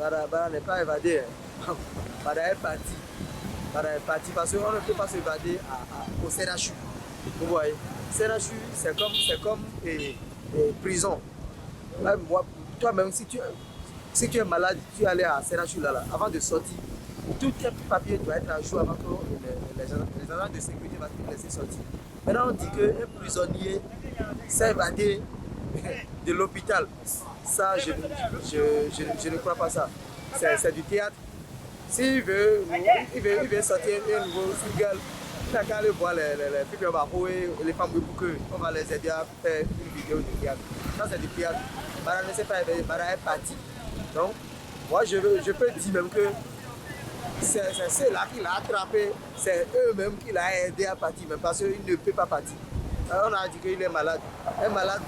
Bada n'est pas évadé. Hein. Bada est parti. Bada est parti parce qu'on ne peut pas s'évader au CNHU. Vous voyez, CNHU, c'est comme prison. Là, moi, toi-même, si tu es malade, tu es allé à CNHU là, avant de sortir, tout tes papiers doivent être à jour avant que les agents de sécurité vont te laisser sortir. Maintenant, on dit qu'un prisonnier s'est évadé de l'hôpital. Ça, je ne crois pas ça. C'est du théâtre. S'il veut sortir un nouveau single, il n'a qu'à aller voir les filles et les femmes pour qu'on va les aider à faire une vidéo de théâtre. Ça, c'est du théâtre. Bada ne sait pas éveiller, Bada est parti. Donc, moi, je peux dire même que c'est ceux-là qui l'ont attrapé, c'est eux-mêmes qui l'ont aidé à partir, même parce qu'il ne peut pas partir. Alors, on a dit qu'il est malade. Un malade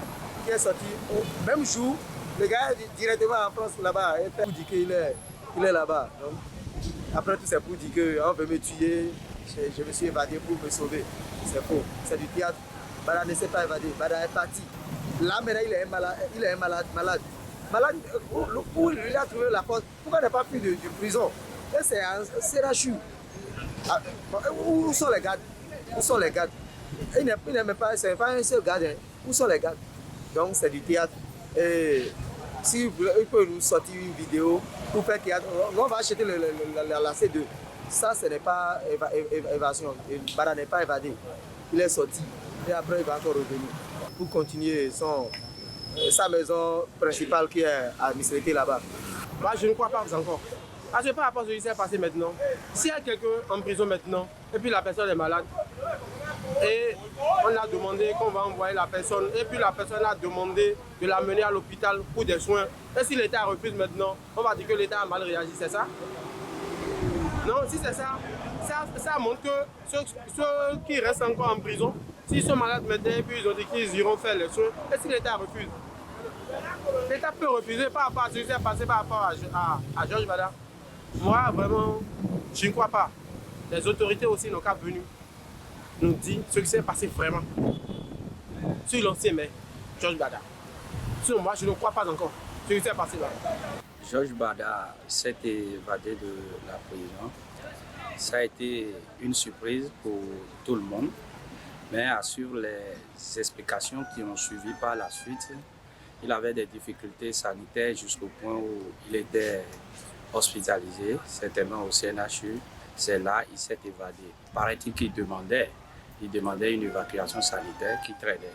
qui est sorti au même jour, le gars est directement en France là-bas, pour dire qu'il est là-bas. Donc, après tout, c'est pour dire qu'on veut me tuer, je me suis évadé pour me sauver. C'est faux, c'est du théâtre. Bada ne s'est pas évadé, Bada est parti. Là, maintenant, il est un malade. Malade, où il a trouvé la force. Pourquoi il n'est pas pris de prison? Et c'est un CNHU. Où sont les gardes? Où sont les gardes? Il n'est pas, c'est pas un seul garde. Hein. Où sont les gardes? Donc, c'est du théâtre. Et si il peut nous sortir une vidéo pour faire théâtre, on va acheter la C2. Ça, ce n'est pas évasion. Bada n'est pas évadé. Il est sorti. Et après, il va encore revenir pour continuer sa maison principale qui est à Misrete là-bas. Moi, je ne crois pas encore. Parce que par rapport à ce qui s'est passé maintenant, s'il y a quelqu'un en prison maintenant, et puis la personne est malade, et on a demandé qu'on va envoyer la personne, et puis la personne a demandé de l'amener à l'hôpital pour des soins, et si l'État refuse maintenant, on va dire que l'État a mal réagi, c'est ça? Non, si c'est ça, ça montre que ceux qui restent encore en prison, s'ils sont malades maintenant, et puis ils ont dit qu'ils iront faire les soins, et si l'État refuse? L'État peut refuser par rapport à ce qui s'est passé par rapport à Georges Bada. Moi, vraiment, je ne crois pas. Les autorités aussi n'ont qu'à venir nous dire ce qui s'est passé vraiment sur l'ancien maire, Georges Bada. Sur moi, je ne crois pas encore ce qui s'est passé là. Georges Bada s'est évadé de la prison. Ça a été une surprise pour tout le monde. Mais assure les explications qui ont suivi par la suite, il avait des difficultés sanitaires jusqu'au point où il était hospitalisé, certainement au CNHU. C'est là qu'il s'est évadé. Paraît-il qu'il demandait une évacuation sanitaire qui traînait.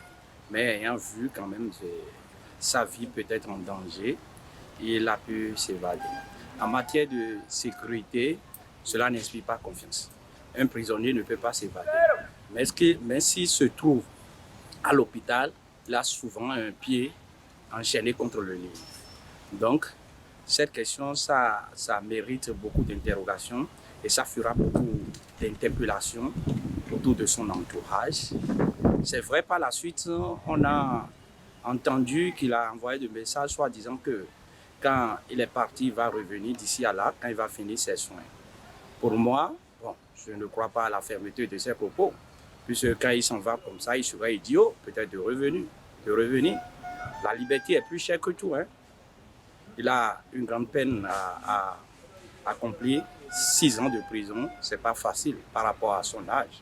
Mais ayant vu quand même sa vie peut-être en danger, il a pu s'évader. En matière de sécurité, cela n'inspire pas confiance. Un prisonnier ne peut pas s'évader. Mais s'il se trouve à l'hôpital, il a souvent un pied enchaîné contre le nez. Donc, cette question, ça mérite beaucoup d'interrogations et ça fera beaucoup d'interpellations autour de son entourage. C'est vrai, par la suite, on a entendu qu'il a envoyé des messages soit disant que quand il est parti, il va revenir d'ici à là, quand il va finir ses soins. Pour moi, bon, je ne crois pas à la fermeté de ses propos, puisque quand il s'en va comme ça, il serait idiot peut-être de revenir. La liberté est plus chère que tout. Hein. Il a une grande peine à accomplir. 6 ans de prison, ce n'est pas facile par rapport à son âge.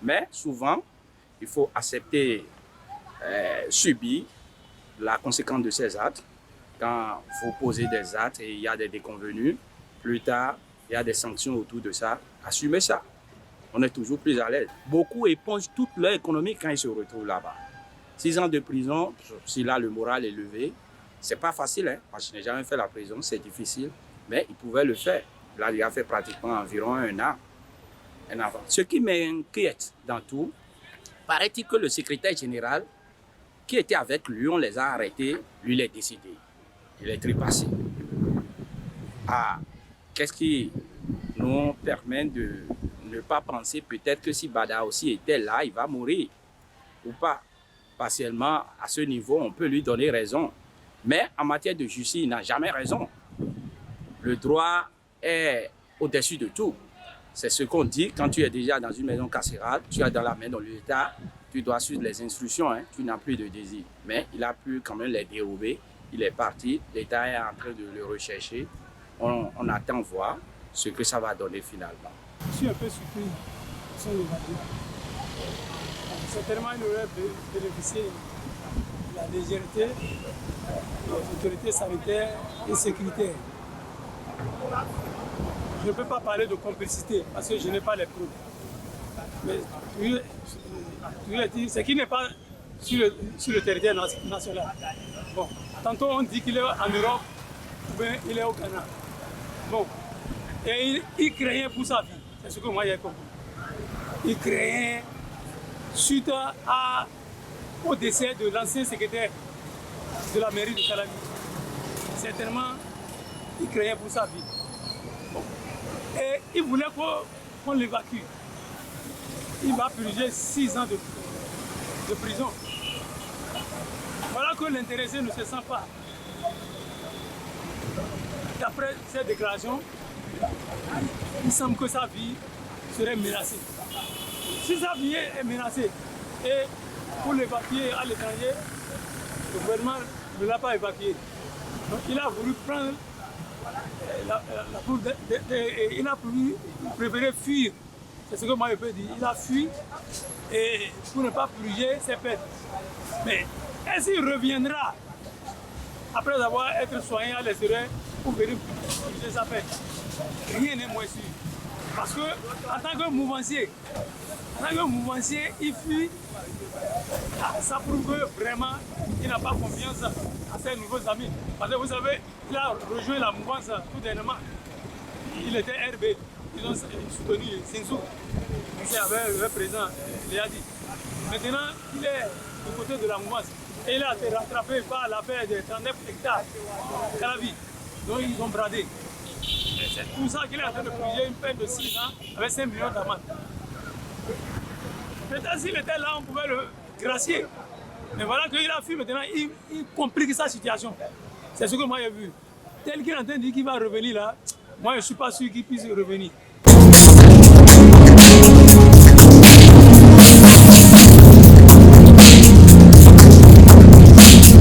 Mais souvent, il faut accepter, subir la conséquence de ses actes. Quand vous posez des actes et il y a des déconvenus, plus tard, il y a des sanctions autour de ça. Assumez ça. On est toujours plus à l'aise. Beaucoup épongent toute leur économie quand ils se retrouvent là-bas. 6 ans de prison, si là le moral est levé, c'est pas facile. Hein? Moi, je n'ai jamais fait la prison, c'est difficile. Mais ils pouvaient le faire. Là, il a fait pratiquement environ 1 an. Ce qui m'inquiète dans tout, paraît-il que le secrétaire général qui était avec lui, on les a arrêtés, lui il est décédé. Il est trépassé. Ah, qu'est-ce qui nous permet de ne pas penser peut-être que si Bada aussi était là, il va mourir ou pas. Partiellement, à ce niveau, on peut lui donner raison. Mais en matière de justice, il n'a jamais raison. Le droit est au-dessus de tout. C'est ce qu'on dit quand tu es déjà dans une maison carcérale, tu es dans la main de l'État, tu dois suivre les instructions, hein, tu n'as plus de désir. Mais il a pu quand même les dérober, il est parti, l'État est en train de le rechercher. on attend voir ce que ça va donner finalement. Je suis un peu surpris sur les évadés. Certainement, il aurait bénéficié de la légèreté des autorités sanitaires et sécuritaires. Je ne peux pas parler de complicité parce que je n'ai pas les preuves. Mais ce qui n'est pas sur le territoire national. Bon, tantôt on dit qu'il est en Europe ou bien il est au Ghana. Bon, et il craignait pour sa vie. C'est ce que moi j'ai compris. Il craignait suite au décès de l'ancien secrétaire de la mairie de Calavi. Certainement, il craignait pour sa vie. Bon. Et il voulait qu'on l'évacue. Il va purger 6 ans de prison. Voilà que l'intéressé ne se sent pas. D'après cette déclaration, il semble que sa vie serait menacée. Si sa vie est menacée, et pour l'évacuer à l'étranger, le gouvernement ne l'a pas évacué. Donc il a voulu prendre il a préféré fuir. C'est ce que moi je peux dire. Il a fui et pour ne pas purger ses peines. Mais est-ce qu'il reviendra après avoir été soigné à l'extérieur pour venir purger sa peine? Rien n'est moins sûr. Parce que en tant que mouvancier, il fuit. Ça prouve que vraiment il n'a pas confiance à ses nouveaux amis. Parce que vous savez, il a rejoint la mouvance tout dernièrement. Il était RB. Ils ont soutenu Sinsou. C'est avec le président Léadi. Maintenant, il est du côté de la mouvance. Et il a été rattrapé par l'affaire de 39 hectares Calavi. Donc ils ont bradé. C'est pour ça qu'il est en train de purger une peine de 6 ans avec 5 millions d'amende. Peut-être s'il était là, on pouvait le gracier. Mais voilà qu'il a fui maintenant, il complique sa situation. C'est ce que moi j'ai vu. Tel qu'il est en train de dire qu'il va revenir là, moi je ne suis pas sûr qu'il puisse revenir.